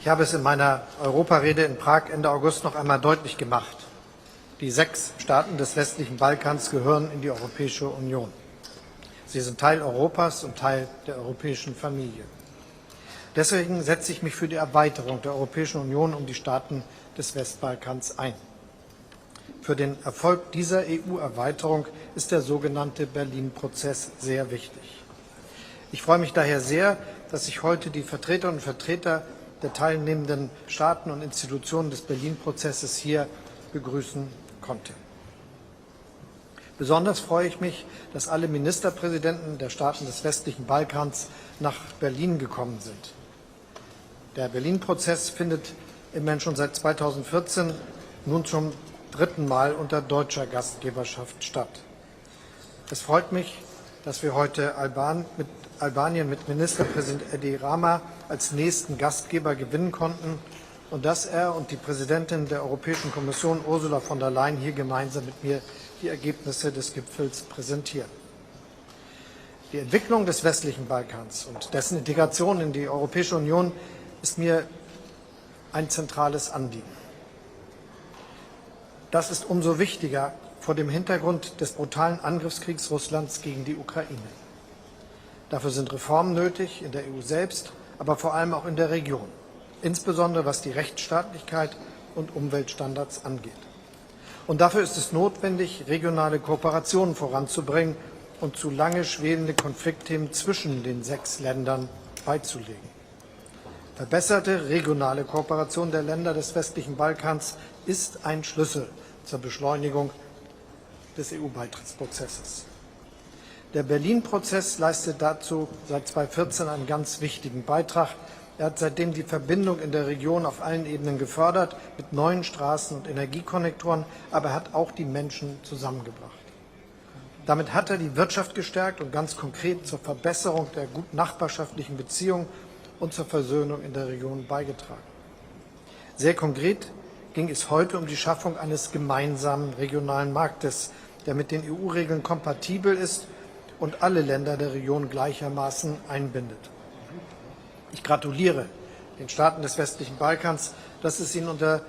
Ich habe es in meiner Europarede in Prag Ende August noch einmal deutlich gemacht. Die 6 Staaten des westlichen Balkans gehören in die Europäische Union. Sie sind Teil Europas und Teil der europäischen Familie. Deswegen setze ich mich für die Erweiterung der Europäischen Union um die Staaten des Westbalkans ein. Für den Erfolg dieser EU-Erweiterung ist der sogenannte Berlin-Prozess sehr wichtig. Ich freue mich daher sehr, dass ich heute die Vertreterinnen und Vertreter der teilnehmenden Staaten und Institutionen des Berlin-Prozesses hier begrüßen konnte. Besonders freue ich mich, dass alle Ministerpräsidenten der Staaten des westlichen Balkans nach Berlin gekommen sind. Der Berlin-Prozess findet immerhin schon seit 2014 nun zum 3. Mal unter deutscher Gastgeberschaft statt. Es freut mich, dass wir heute Albanien mit Ministerpräsident Edi Rama als nächsten Gastgeber gewinnen konnten und dass er und die Präsidentin der Europäischen Kommission Ursula von der Leyen hier gemeinsam mit mir die Ergebnisse des Gipfels präsentieren. Die Entwicklung des westlichen Balkans und dessen Integration in die Europäische Union ist mir ein zentrales Anliegen. Das ist umso wichtiger vor dem Hintergrund des brutalen Angriffskriegs Russlands gegen die Ukraine. Dafür sind Reformen nötig, in der EU selbst, aber vor allem auch in der Region, insbesondere was die Rechtsstaatlichkeit und Umweltstandards angeht. Und dafür ist es notwendig, regionale Kooperationen voranzubringen und zu lange schwelende Konfliktthemen zwischen den 6 Ländern beizulegen. Verbesserte regionale Kooperation der Länder des westlichen Balkans ist ein Schlüssel zur Beschleunigung des EU-Beitrittsprozesses. Der Berlin-Prozess leistet dazu seit 2014 einen ganz wichtigen Beitrag. Er hat seitdem die Verbindung in der Region auf allen Ebenen gefördert, mit neuen Straßen- und Energiekonnektoren, aber er hat auch die Menschen zusammengebracht. Damit hat er die Wirtschaft gestärkt und ganz konkret zur Verbesserung der guten nachbarschaftlichen Beziehungen und zur Versöhnung in der Region beigetragen. Sehr konkret ging es heute um die Schaffung eines gemeinsamen regionalen Marktes, der mit den EU-Regeln kompatibel ist und alle Länder der Region gleichermaßen einbindet. Ich gratuliere den Staaten des westlichen Balkans, dass es ihnen unter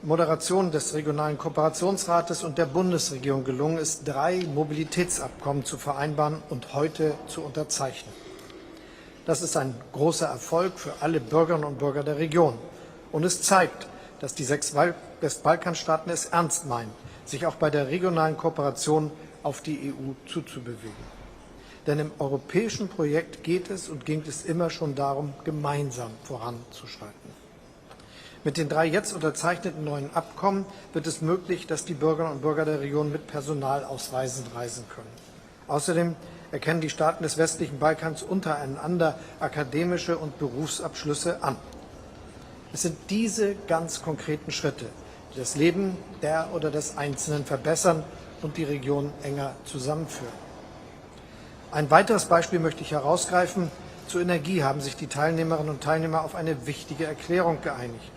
Moderation des Regionalen Kooperationsrates und der Bundesregierung gelungen ist, 3 Mobilitätsabkommen zu vereinbaren und heute zu unterzeichnen. Das ist ein großer Erfolg für alle Bürgerinnen und Bürger der Region. Und es zeigt, dass die 6 Westbalkanstaaten es ernst meinen, sich auch bei der regionalen Kooperation auf die EU zuzubewegen. Denn im europäischen Projekt geht es und ging es immer schon darum, gemeinsam voranzuschreiten. Mit den 3 jetzt unterzeichneten neuen Abkommen wird es möglich, dass die Bürgerinnen und Bürger der Region mit Personalausweisen reisen können. Außerdem erkennen die Staaten des westlichen Balkans untereinander akademische und Berufsabschlüsse an. Es sind diese ganz konkreten Schritte, die das Leben der oder des Einzelnen verbessern und die Region enger zusammenführen. Ein weiteres Beispiel möchte ich herausgreifen. Zur Energie haben sich die Teilnehmerinnen und Teilnehmer auf eine wichtige Erklärung geeinigt.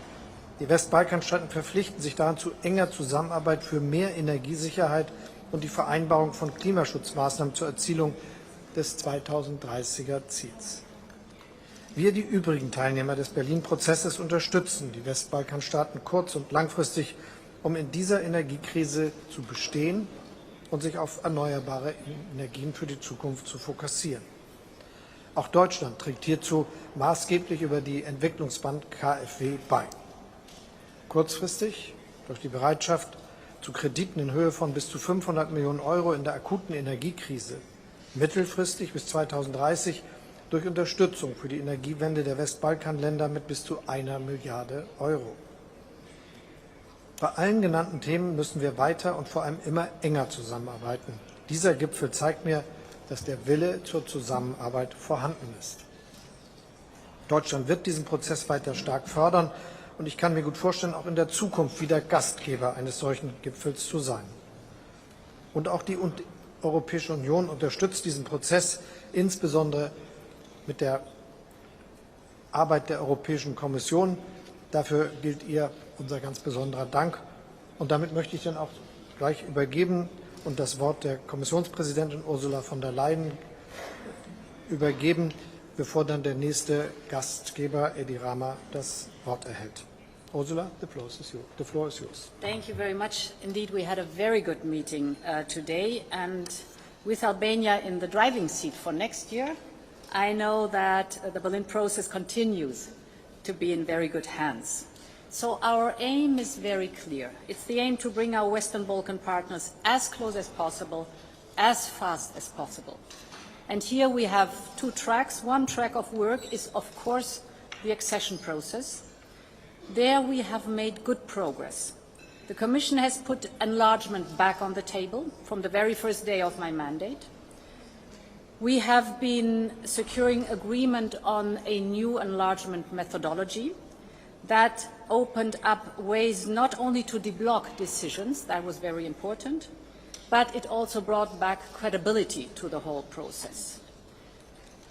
Die Westbalkanstaaten verpflichten sich daran zu enger Zusammenarbeit für mehr Energiesicherheit und die Vereinbarung von Klimaschutzmaßnahmen zur Erzielung des 2030er Ziels. Wir, die übrigen Teilnehmer des Berlin-Prozesses, unterstützen die Westbalkanstaaten kurz- und langfristig, um in dieser Energiekrise zu bestehen und sich auf erneuerbare Energien für die Zukunft zu fokussieren. Auch Deutschland trägt hierzu maßgeblich über die Entwicklungsbank KfW bei. Kurzfristig durch die Bereitschaft zu Krediten in Höhe von bis zu 500 Millionen € in der akuten Energiekrise, mittelfristig bis 2030 durch Unterstützung für die Energiewende der Westbalkanländer mit bis zu 1 Milliarde €. Bei allen genannten Themen müssen wir weiter und vor allem immer enger zusammenarbeiten. Dieser Gipfel zeigt mir, dass der Wille zur Zusammenarbeit vorhanden ist. Deutschland wird diesen Prozess weiter stark fördern und ich kann mir gut vorstellen, auch in der Zukunft wieder Gastgeber eines solchen Gipfels zu sein. Und auch die Europäische Union unterstützt diesen Prozess, insbesondere mit der Arbeit der Europäischen Kommission. Dafür gilt ihr unser ganz besonderer Dank. Und damit möchte ich dann auch gleich übergeben und das Wort der Kommissionspräsidentin Ursula von der Leyen übergeben. bevor dann der nächste Gastgeber, Edi Rama, das Wort erhält. Ursula, the floor is yours. Thank you very much. Indeed, we had a very good meeting today, and with Albania in the driving seat for next year, I know that the Berlin process continues to be in very good hands. So our aim is very clear. It's the aim to bring our Western Balkan partners as close as possible, as fast as possible. And here we have two tracks. One track of work is, of course, the accession process. There we have made good progress. The Commission has put enlargement back on the table from the very first day of my mandate. We have been securing agreement on a new enlargement methodology that opened up ways not only to deblock decisions, that was very important, but it also brought back credibility to the whole process.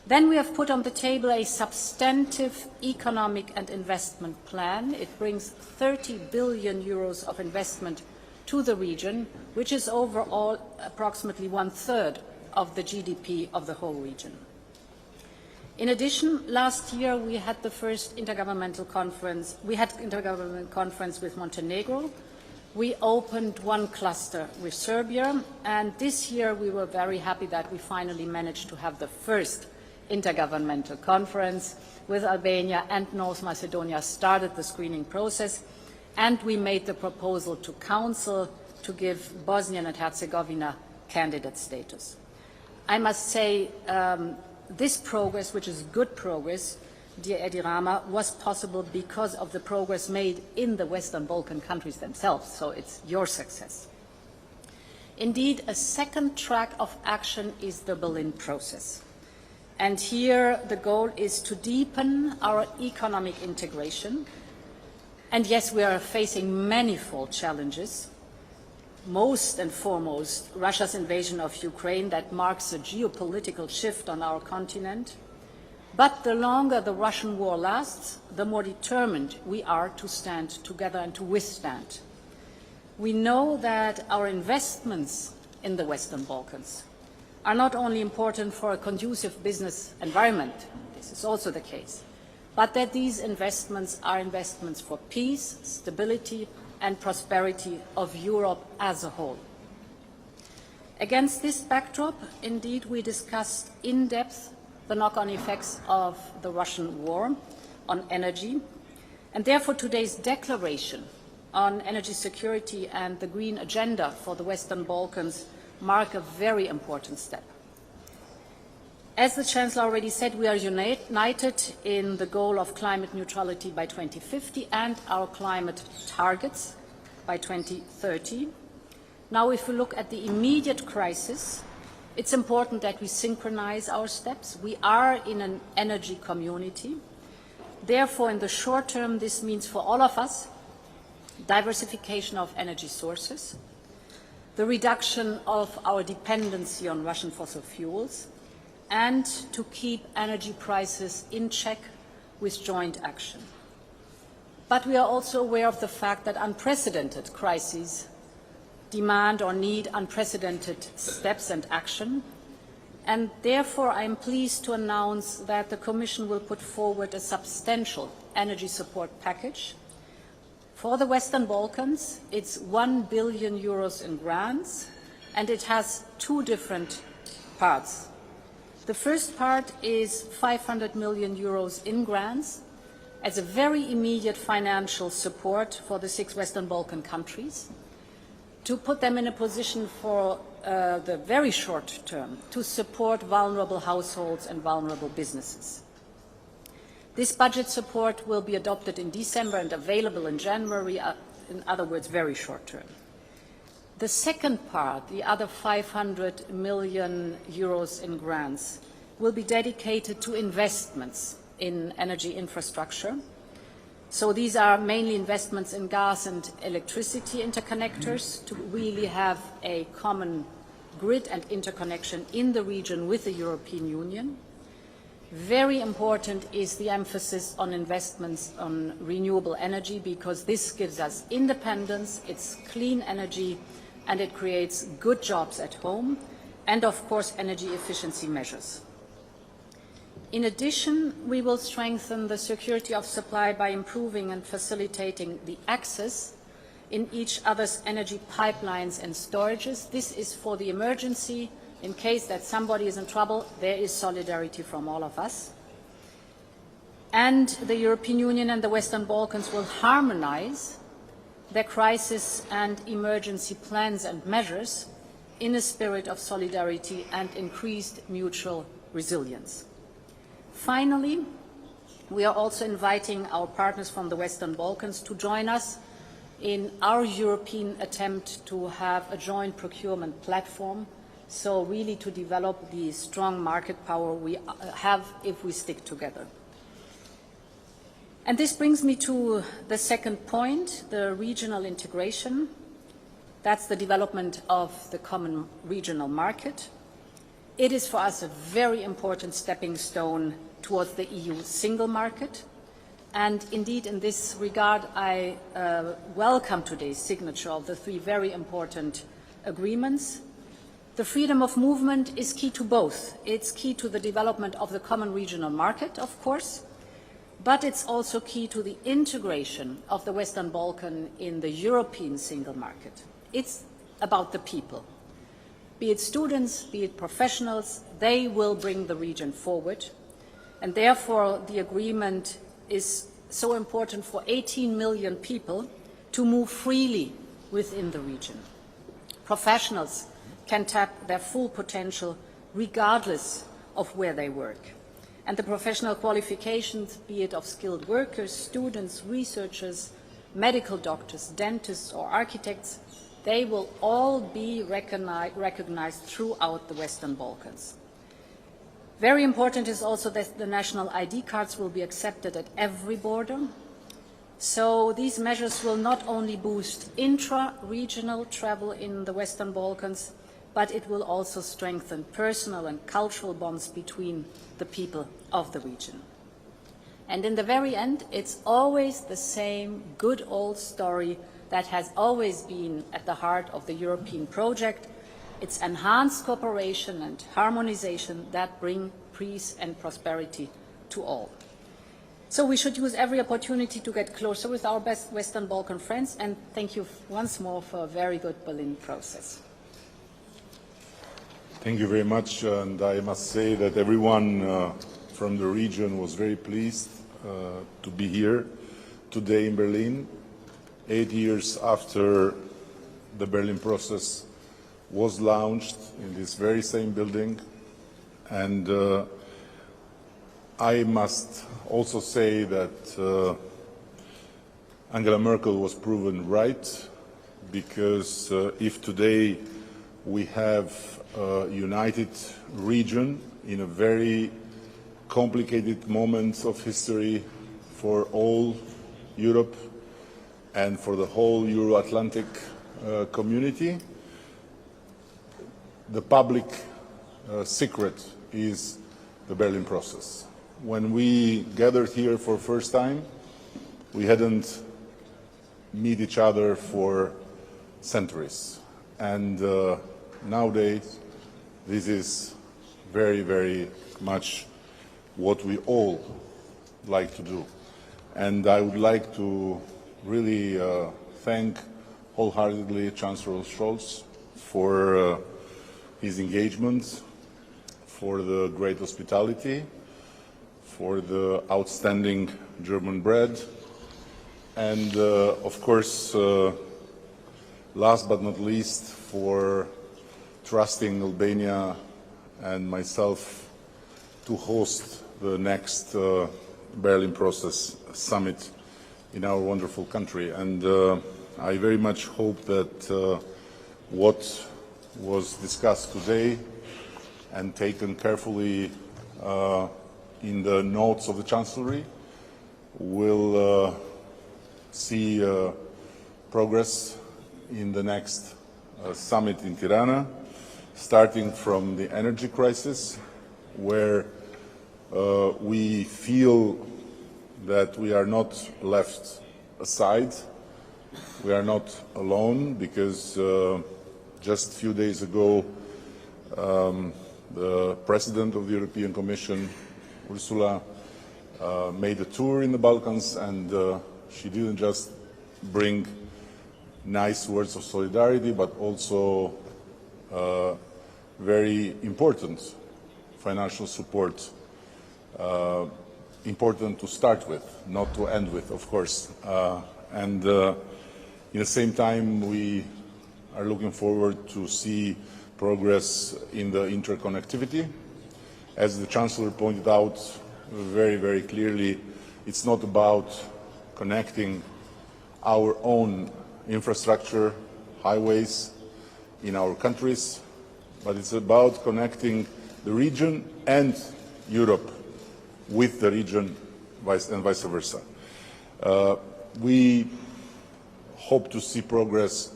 Then we have put on the table a substantive economic and investment plan. It brings 30 billion euros of investment to the region, which is overall approximately 1/3 of the GDP of the whole region. In addition, last year we had the first intergovernmental conference. We had intergovernmental conference with Montenegro. We opened one cluster with Serbia, and this year we were very happy that we finally managed to have the first intergovernmental conference with Albania and North Macedonia, started the screening process, and we made the proposal to Council to give Bosnia and Herzegovina candidate status. I must say this progress, which is good progress, dear Edi Rama, was possible because of the progress made in the Western Balkan countries themselves, so it's your success. Indeed, a second track of action is the Berlin process. And here the goal is to deepen our economic integration. And yes, we are facing manifold challenges. Most and foremost, Russia's invasion of Ukraine that marks a geopolitical shift on our continent. But the longer the Russian war lasts, the more determined we are to stand together and to withstand. We know that our investments in the Western Balkans are not only important for a conducive business environment, this is also the case, but that these investments are investments for peace, stability, and prosperity of Europe as a whole. Against this backdrop, indeed, we discussed in depth the knock-on effects of the Russian war on energy, and therefore today's declaration on energy security and the green agenda for the Western Balkans mark a very important step. As the Chancellor already said, we are united in the goal of climate neutrality by 2050 and our climate targets by 2030. Now, if we look at the immediate crisis, it's important that we synchronize our steps. We are in an energy community. Therefore, in the short term, this means for all of us diversification of energy sources, the reduction of our dependency on Russian fossil fuels, and to keep energy prices in check with joint action. But we are also aware of the fact that unprecedented crises demand or need unprecedented steps and action, and therefore I am pleased to announce that the Commission will put forward a substantial energy support package. For the Western Balkans, it's 1 billion euros in grants, and it has two different parts. The first part is 500 million euros in grants as a very immediate financial support for the 6 Western Balkan countries, to put them in a position for the very short term to support vulnerable households and vulnerable businesses. This budget support will be adopted in December and available in January, in other words, very short term. The second part, the other 500 million euros in grants, will be dedicated to investments in energy infrastructure. So these are mainly investments in gas and electricity interconnectors to really have a common grid and interconnection in the region with the European Union. Very important is the emphasis on investments on renewable energy, because this gives us independence, it's clean energy, and it creates good jobs at home, and of course energy efficiency measures. In addition, we will strengthen the security of supply by improving and facilitating the access in each other's energy pipelines and storages. This is for the emergency. In case that somebody is in trouble, there is solidarity from all of us. And the European Union and the Western Balkans will harmonize their crisis and emergency plans and measures in a spirit of solidarity and increased mutual resilience. Finally, we are also inviting our partners from the Western Balkans to join us in our European attempt to have a joint procurement platform, so really to develop the strong market power we have if we stick together. And this brings me to the second point, the regional integration. That's the development of the common regional market. It is for us a very important stepping stone towards the EU single market. And indeed, in this regard, I welcome today's signature of the 3 very important agreements. The freedom of movement is key to both. It's key to the development of the common regional market, of course, but it's also key to the integration of the Western Balkan in the European single market. It's about the people. Be it students, be it professionals, they will bring the region forward. And therefore, the agreement is so important for 18 million people to move freely within the region. Professionals can tap their full potential regardless of where they work. And the professional qualifications, be it of skilled workers, students, researchers, medical doctors, dentists, or architects, they will all be recognized throughout the Western Balkans. Very important is also that the national ID cards will be accepted at every border. So these measures will not only boost intra-regional travel in the Western Balkans, but it will also strengthen personal and cultural bonds between the people of the region. And in the very end, it's always the same good old story that has always been at the heart of the European project. It's enhanced cooperation and harmonization that bring peace and prosperity to all. So we should use every opportunity to get closer with our best Western Balkan friends, and thank you once more for a very good Berlin process. Thank you very much, and I must say that everyone from the region was very pleased to be here today in Berlin, 8 years after the Berlin process was launched in this very same building. And I must also say that Angela Merkel was proven right, because if today we have a united region in a very complicated moment of history for all Europe and for the whole Euro-Atlantic community, the public secret is the Berlin process. When we gathered here for the first time, we hadn't met each other for centuries. And nowadays, this is very, very much what we all like to do. And I would like to really thank wholeheartedly Chancellor Scholz for his engagement, for the great hospitality, for the outstanding German bread, and of course, last but not least, for trusting Albania and myself to host the next Berlin Process Summit in our wonderful country. And I very much hope that what was discussed today and taken carefully in the notes of the Chancellery will see progress in the next summit in Tirana, starting from the energy crisis, where we feel that we are not left aside, we are not alone, because just a few days ago the President of the European Commission Ursula made a tour in the Balkans, and she didn't just bring nice words of solidarity, but also very important financial support, important to start with, not to end with, of course. And in the same time, we are looking forward to see progress in the interconnectivity. As the Chancellor pointed out very, very clearly, it's not about connecting our own infrastructure, highways in our countries, but it's about connecting the region and Europe with the region and vice versa. We hope to see progress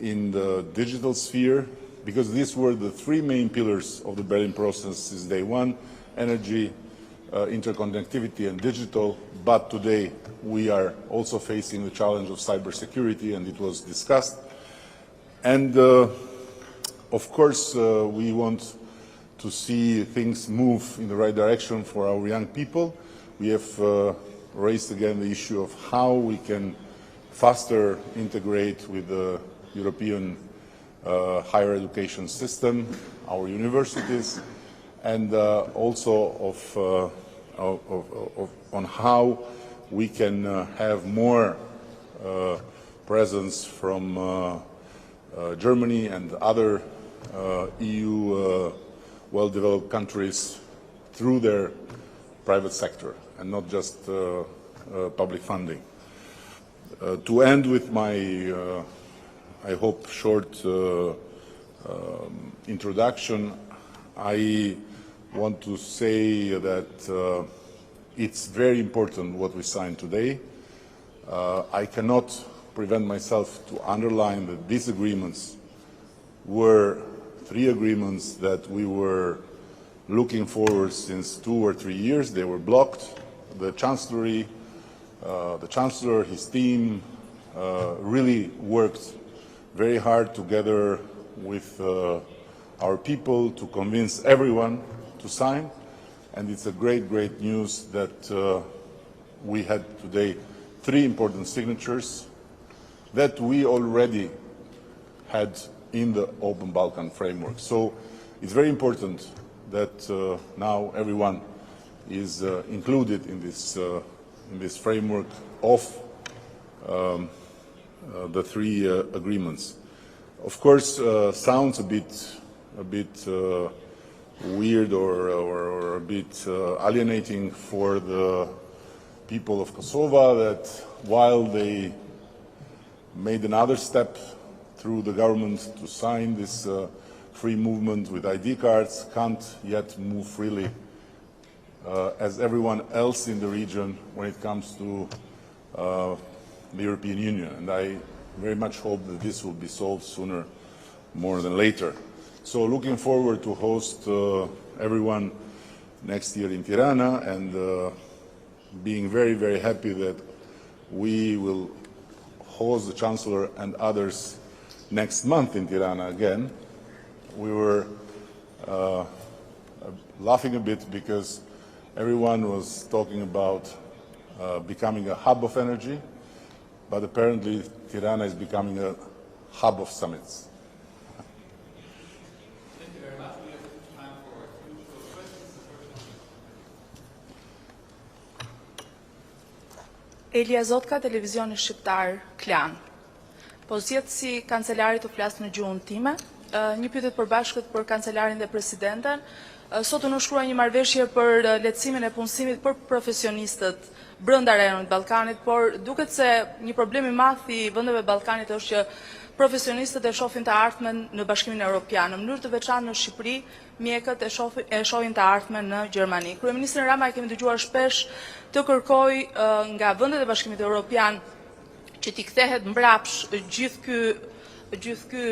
in the digital sphere, because these were the three main pillars of the Berlin process since day one: energy, interconnectivity and digital. But today we are also facing the challenge of cybersecurity, and it was discussed. And of course we want to see things move in the right direction for our young people. We have raised again the issue of how we can faster integrate with the European higher education system, our universities, and also on how we can have more presence from Germany and other EU well-developed countries through their private sector and not just public funding. To end with my, I hope, short introduction, I want to say that it's very important what we signed today. I cannot prevent myself to underline that these agreements were three agreements that we were looking forward since 2 or 3 years. They were blocked. The Chancellor, his team, really worked very hard together with our people to convince everyone to sign. And it's a great, great news that we had today 3 important signatures that we already had in the Open Balkan framework. So it's very important that now everyone is included in this framework of the 3 agreements. Of course, sounds a bit weird or a bit alienating for the people of Kosovo, that while they made another step through the government to sign this free movement with ID cards, can't yet move freely as everyone else in the region when it comes to the European Union. And I very much hope that this will be solved sooner more than later. So looking forward to host everyone next year in Tirana, and being very, very happy that we will host the Chancellor and others next month in Tirana again. We were laughing a bit because everyone was talking about becoming a hub of energy, but apparently Tirana is becoming a hub of summits. Thank you very much. We have time for 2 short questions. Elia Zotka, televizioni shqiptar Klan. Po zgjedh si kancelari të flas në gjuhën time. Një pyetje të përbashkët për kancelarin dhe presidenten. Sot u shkruaj një marrëveshje për lehtësimin e punësimit për profesionistët brenda rajonit Ballkanit, por duket se një problem i madh i vendeve Ballkanit është që profesionistët e shohin të ardhmen në Bashkimin Evropian, në mënyrë të veçantë në Shqipëri, mjekët e shohin të ardhmen në Gjermani. Kryeministrin Rama e kemi dëgjuar shpesh të kërkoj nga vendet e Bashkimit Evropian që t'i kthehet mbrapsh gjithë ky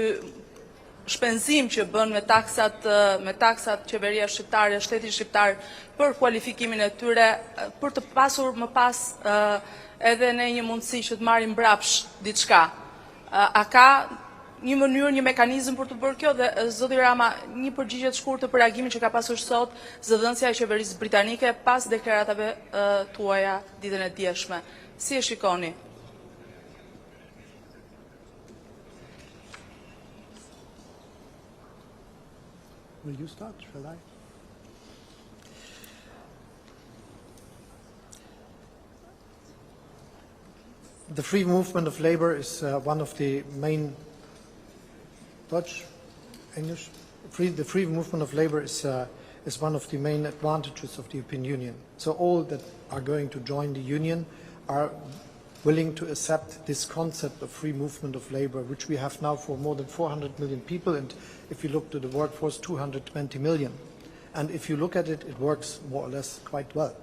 shpenzim që bën me taksat qeveria shqiptare, shteti shqiptar për kualifikimin e tyre, për të pasur më pas edhe ne një mundësi që të marrim mbrapsh diçka. A ka një mënyrë, një mekanizëm për të bërë kjo dhe zoti Rama, një përgjigje të shkurtër për reagimin që ka pasur sot zëdhënësja e qeverisë britanike pas deklaratave tuaja ditën e djeshme. Si e shikoni? Will you start? Shall I? The free movement of labor is one of the main The free movement of labor is one of the main advantages of the European Union. So all that are going to join the Union are willing to accept this concept of free movement of labor, which we have now for more than 400 million people, and if you look to the workforce, 220 million. And if you look at it, it works more or less quite well.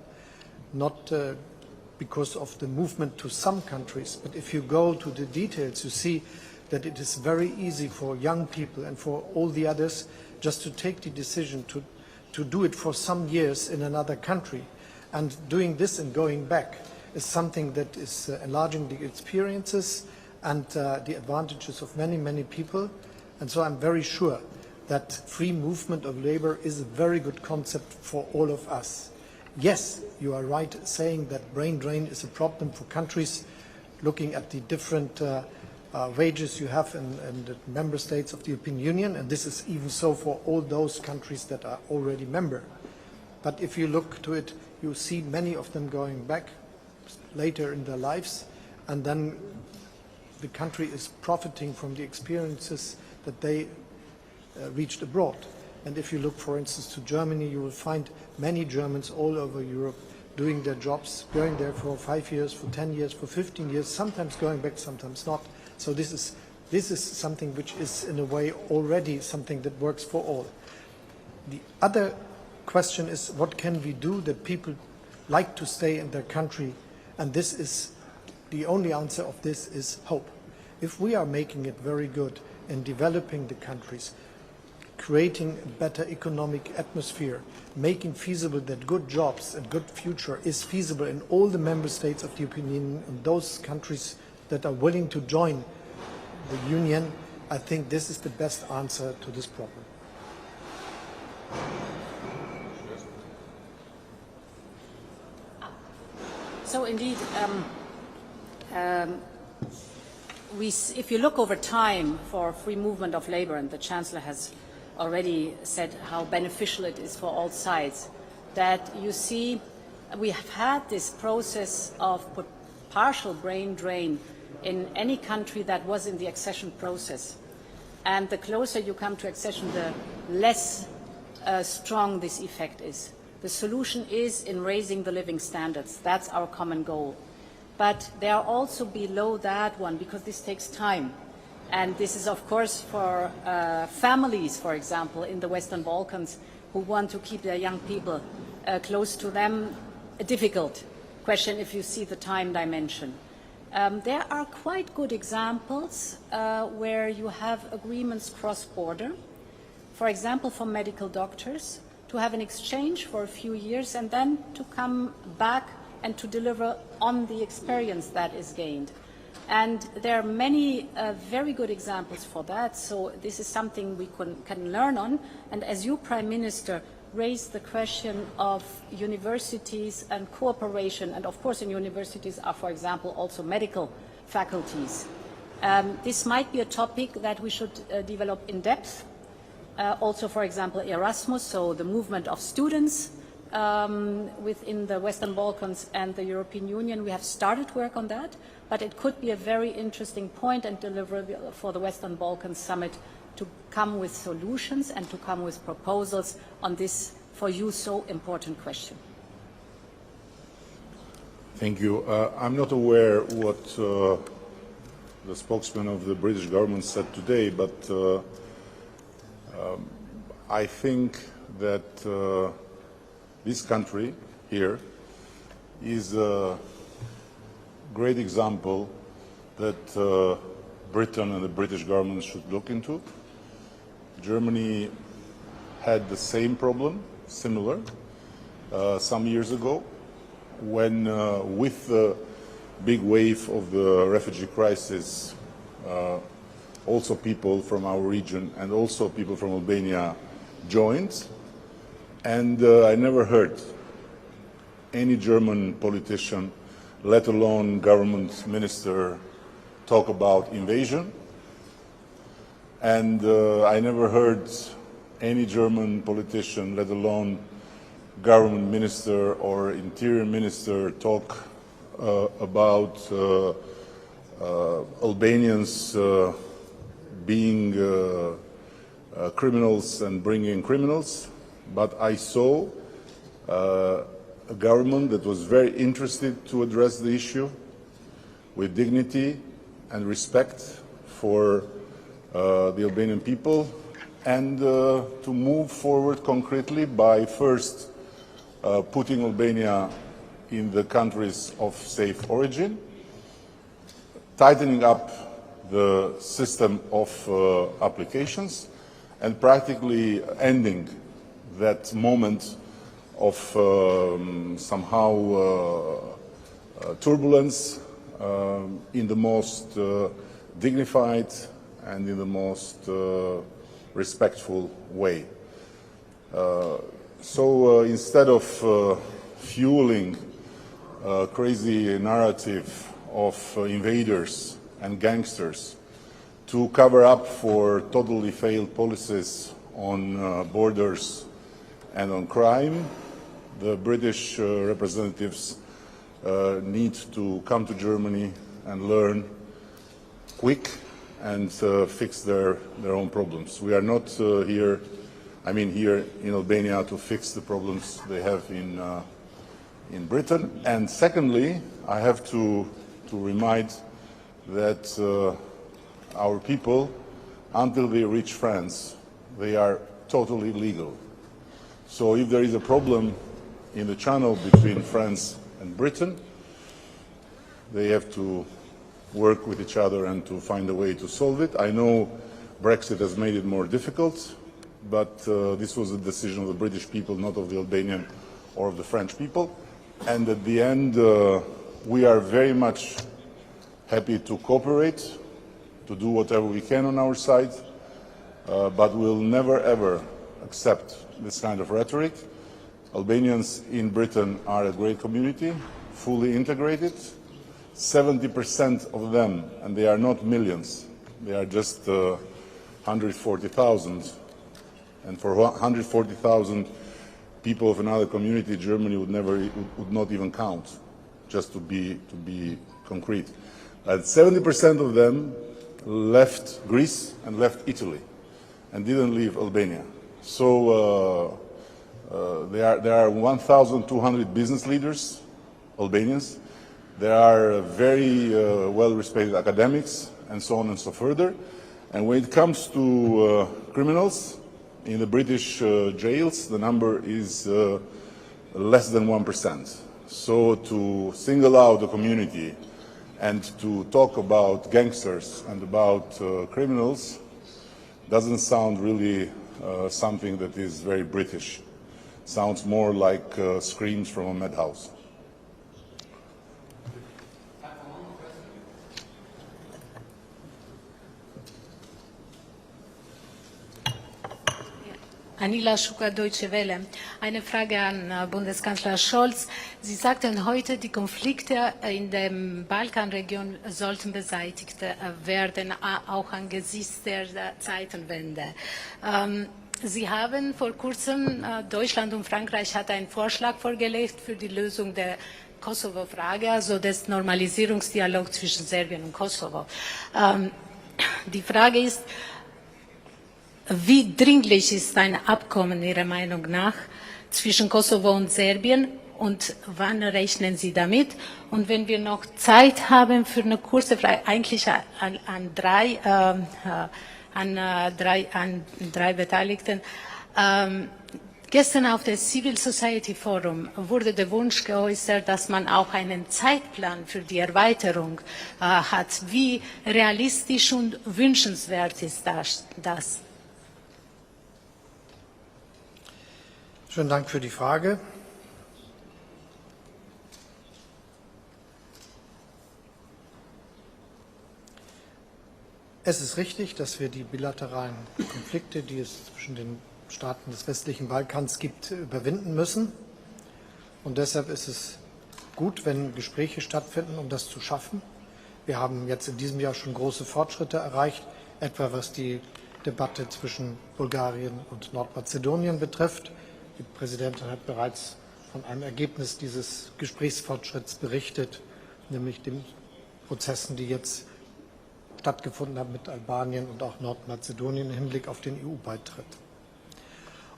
Not because of the movement to some countries, but if you go to the details, you see that it is very easy for young people and for all the others just to take the decision to do it for some years in another country. And doing this and going back is something that is enlarging the experiences and the advantages of many, many people. And so I'm very sure that free movement of labor is a very good concept for all of us. Yes, you are right saying that brain drain is a problem for countries looking at the different wages you have in the member states of the European Union, and this is even so for all those countries that are already member. But if you look to it, you see many of them going back later in their lives, and then the country is profiting from the experiences that they reached abroad. And if you look, for instance, to Germany, you will find many Germans all over Europe doing their jobs, going there for 5 years, for 10 years, for 15 years, sometimes going back, sometimes not. So this is something which is, in a way, already something that works for all. The other question is, what can we do that people like to stay in their country? And this is, the only answer of this is hope. If we are making it very good in developing the countries, creating a better economic atmosphere, making feasible that good jobs and good future is feasible in all the member states of the European Union and those countries that are willing to join the Union, I think this is the best answer to this problem. So indeed, if you look over time for free movement of labor, and the Chancellor has already said how beneficial it is for all sides, that you see we have had this process of partial brain drain in any country that was in the accession process. And the closer you come to accession, the less strong this effect is. The solution is in raising the living standards. That's our common goal. But they are also below that one because this takes time. And this is, of course, for families, for example, in the Western Balkans who want to keep their young people close to them, a difficult question if you see the time dimension. There are quite good examples where you have agreements cross-border, for example, for medical doctors, to have an exchange for a few years and then to come back and to deliver on the experience that is gained. And there are many very good examples for that, so this is something we can learn on. And as you, Prime Minister, raised the question of universities and cooperation, and of course in universities are, for example, also medical faculties. This might be a topic that we should develop in depth. Also, for example, Erasmus, so the movement of students within the Western Balkans and the European Union. We have started work on that, but it could be a very interesting point and deliverable for the Western Balkans Summit to come with solutions and to come with proposals on this, for you, so important question. Thank you. I'm not aware what the spokesman of the British government said today, but I think that this country here is a great example that Britain and the British government should look into. Germany had the same problem, similar, some years ago, when with the big wave of the refugee crisis also people from our region and also people from Albania joined. And I never heard any German politician, let alone government minister, talk about invasion. And I never heard any German politician, let alone government minister or interior minister, talk about Albanians being criminals and bringing criminals. But I saw a government that was very interested to address the issue with dignity and respect for the Albanian people, and to move forward concretely by first putting Albania in the countries of safe origin, tightening up the system of applications, and practically ending that moment of somehow turbulence in the most dignified and in the most respectful way. So instead of fueling a crazy narrative of invaders and gangsters to cover up for totally failed policies on borders and on crime, the British representatives need to come to Germany and learn quick and fix their own problems. We are not here in Albania to fix the problems they have in Britain. And secondly, I have to remind that our people, until they reach France, they are totally legal. So if there is a problem in the channel between France and Britain, they have to work with each other and to find a way to solve it. I know Brexit has made it more difficult, but this was a decision of the British people, not of the Albanian or of the French people. And at the end, we are very much happy to cooperate, to do whatever we can on our side, but we'll never ever accept this kind of rhetoric. Albanians in Britain are a great community, fully integrated. 70% of them, and they are not millions, they are just 140,000. And for 140,000 people of another community, Germany would not even count, just to be concrete. 70% of them left Greece and left Italy and didn't leave Albania. So there are 1,200 business leaders, Albanians. There are very well-respected academics and so on and so further. And when it comes to criminals in the British jails, the number is less than 1%. So to single out the community and to talk about gangsters and about criminals doesn't sound really something that is very British. Sounds more like screams from a madhouse. Anila Schuka, Deutsche Welle. Eine Frage an Bundeskanzler Scholz. Sie sagten heute, die Konflikte in der Balkanregion sollten beseitigt werden, auch angesichts der Zeitenwende. Sie haben vor kurzem, Deutschland und Frankreich hat einen Vorschlag vorgelegt für die Lösung der Kosovo-Frage, also des Normalisierungsdialogs zwischen Serbien und Kosovo. Die Frage ist, wie dringlich ist ein Abkommen Ihrer Meinung nach zwischen Kosovo und Serbien und wann rechnen Sie damit? Und wenn wir noch Zeit haben für eine kurze Frage, eigentlich an drei Beteiligten. Gestern auf dem Civil Society Forum wurde der Wunsch geäußert, dass man auch einen Zeitplan für die Erweiterung hat. Wie realistisch und wünschenswert ist das? Schönen Dank für die Frage. Es ist richtig, dass wir die bilateralen Konflikte, die es zwischen den Staaten des westlichen Balkans gibt, überwinden müssen. Und deshalb ist es gut, wenn Gespräche stattfinden, um das zu schaffen. Wir haben jetzt in diesem Jahr schon große Fortschritte erreicht, etwa was die Debatte zwischen Bulgarien und Nordmazedonien betrifft. Die Präsidentin hat bereits von einem Ergebnis dieses Gesprächsfortschritts berichtet, nämlich den Prozessen, die jetzt stattgefunden haben mit Albanien und auch Nordmazedonien im Hinblick auf den EU-Beitritt.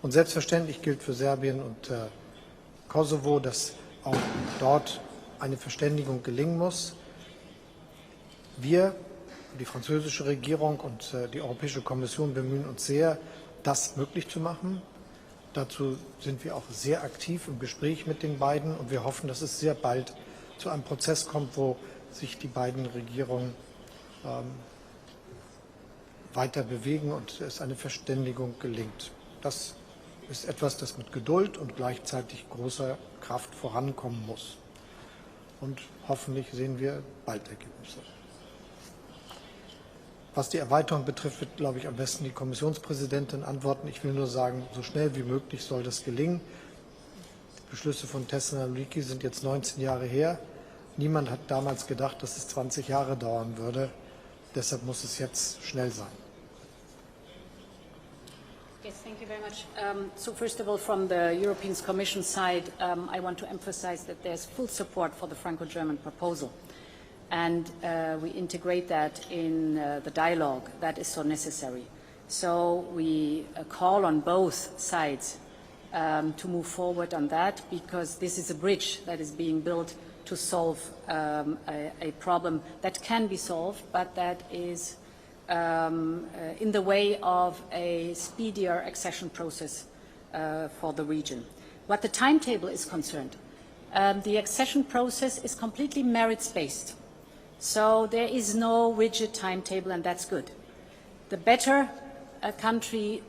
Und selbstverständlich gilt für Serbien und Kosovo, dass auch dort eine Verständigung gelingen muss. Wir, die französische Regierung und die Europäische Kommission bemühen uns sehr, das möglich zu machen. Dazu sind wir auch sehr aktiv im Gespräch mit den beiden und wir hoffen, dass es sehr bald zu einem Prozess kommt, wo sich die beiden Regierungen weiter bewegen und es eine Verständigung gelingt. Das ist etwas, das mit Geduld und gleichzeitig großer Kraft vorankommen muss. Und hoffentlich sehen wir bald Ergebnisse. Was die Erweiterung betrifft, wird, glaube ich, am besten die Kommissionspräsidentin antworten. Ich will nur sagen, so schnell wie möglich soll das gelingen. Die Beschlüsse von Thessaloniki sind jetzt 19 Jahre her. Niemand hat damals gedacht, dass es 20 Jahre dauern würde. Deshalb muss es jetzt schnell sein. Yes, thank you very much. So first of all, from the European Commission side, I want to emphasize that there's full support for the Franco-German proposal. And we integrate that in the dialogue that is so necessary. So we call on both sides to move forward on that, because this is a bridge that is being built to solve a problem that can be solved, but that is in the way of a speedier accession process for the region. What the timetable is concerned, the accession process is completely merits-based. So there is no rigid timetable, and that's good. The better a country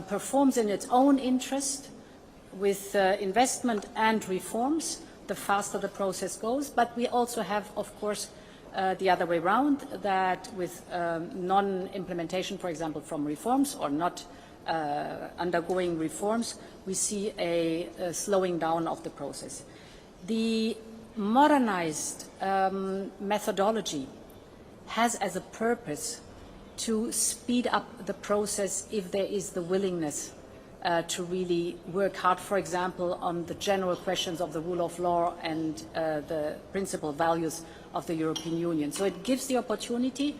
performs in its own interest with investment and reforms, the faster the process goes. But we also have, of course, the other way around, that with non-implementation, for example, from reforms or not undergoing reforms, we see a slowing down of the process. The modernized methodology has as a purpose to speed up the process if there is the willingness to really work hard, for example, on the general questions of the rule of law and the principal values of the European Union. So it gives the opportunity,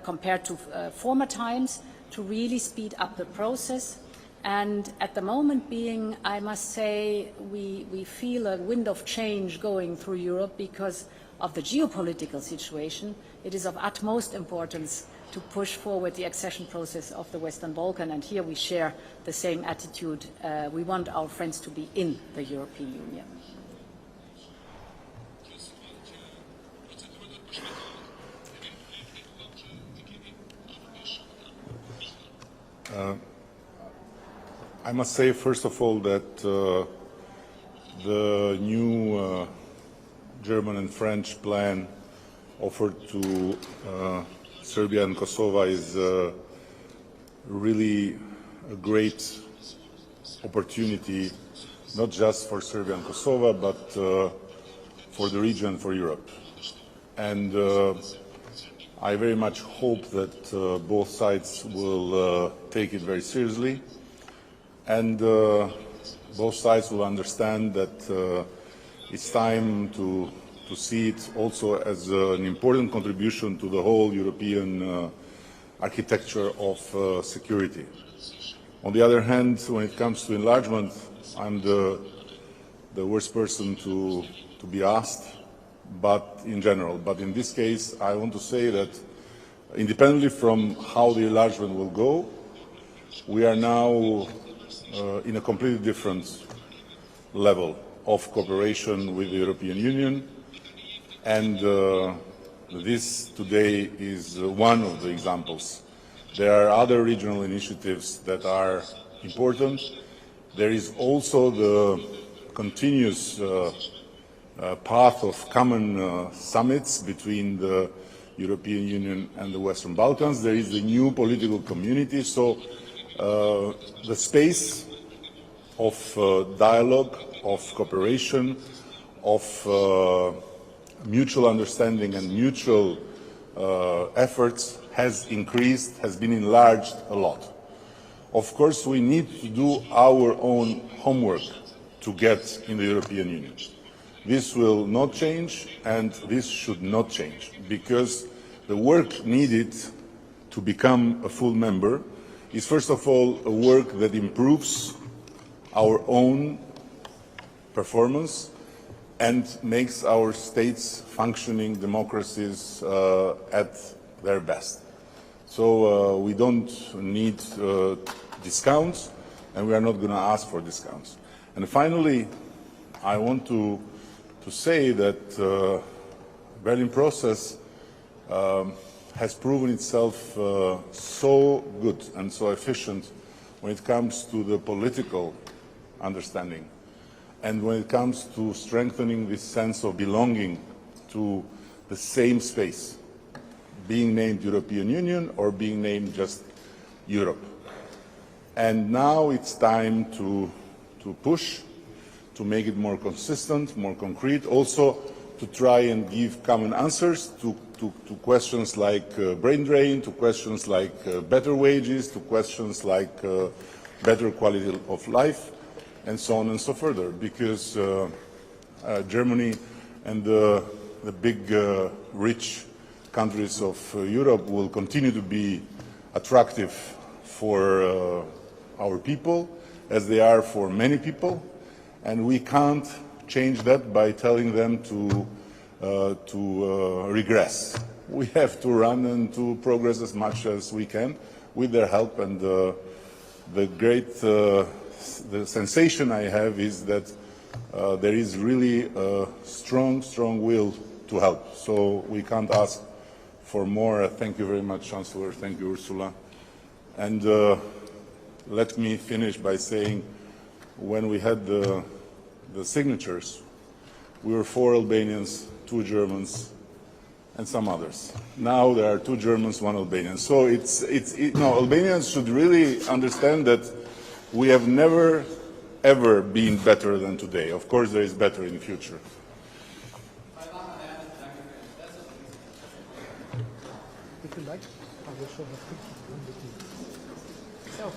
compared to former times, to really speed up the process. And at the moment being, I must say, we feel a wind of change going through Europe because of the geopolitical situation. It is of utmost importance to push forward the accession process of the Western Balkans, and here we share the same attitude. We want our friends to be in the European Union. I must say, first of all, that the new German and French plan offered to Serbia and Kosovo is really a great opportunity, not just for Serbia and Kosovo, but for the region, for Europe. And I very much hope that both sides will take it very seriously, and both sides will understand that it's time to see it also as an important contribution to the whole European architecture of security. On the other hand, when it comes to enlargement, I'm the worst person to be asked, but in general. But in this case, I want to say that independently from how the enlargement will go, we are now in a completely different level of cooperation with the European Union, and this today is one of the examples. There are other regional initiatives that are important. There is also the continuous path of common summits between the European Union and the Western Balkans. There is a new political community, so the space of dialogue, of cooperation, of mutual understanding and mutual efforts has increased, has been enlarged a lot. Of course, we need to do our own homework to get in the European Union. This will not change, and this should not change, because the work needed to become a full member is, first of all, a work that improves our own performance and makes our states functioning democracies at their best. So we don't need discounts, and we are not going to ask for discounts. And finally, I want to say that the Berlin process has proven itself so good and so efficient when it comes to the political understanding and when it comes to strengthening this sense of belonging to the same space, being named European Union or being named just Europe. And now it's time to push, to make it more consistent, more concrete, also to try and give common answers to questions like brain drain, to questions like better wages, to questions like better quality of life, and so on and so further, because Germany and the big rich countries of Europe will continue to be attractive for our people, as they are for many people, and we can't change that by telling them to regress. We have to run and to progress as much as we can with their help, and the sensation I have is that there is really a strong will to help. So we can't ask for more. Thank you very much, Chancellor. Thank you, Ursula. And let me finish by saying, when we had the signatures, we were 4 Albanians, 2 Germans, and some others. Now there are 2 Germans, 1 Albanian. So Albanians should really understand that we have never, ever been better than today. Of course, there is better in the future. If you like, I will show the picture on the TV. So.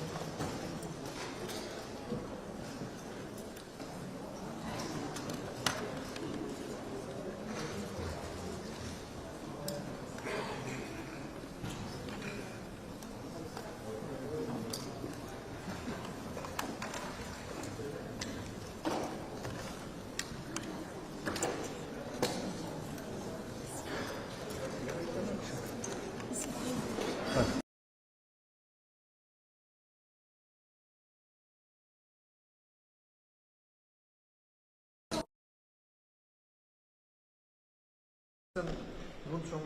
Nun zum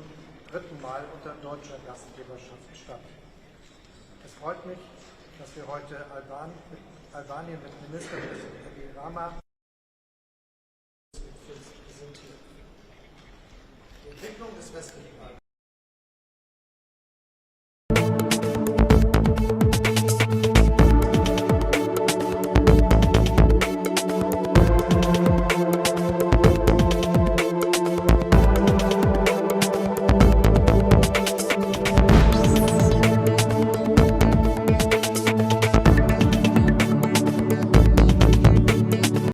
3. Mal unter deutscher Gastgeberschaft statt. Es freut mich, dass wir heute Albanien mit Ministerpräsident Edi Rama präsentieren. Die Entwicklung des westlichen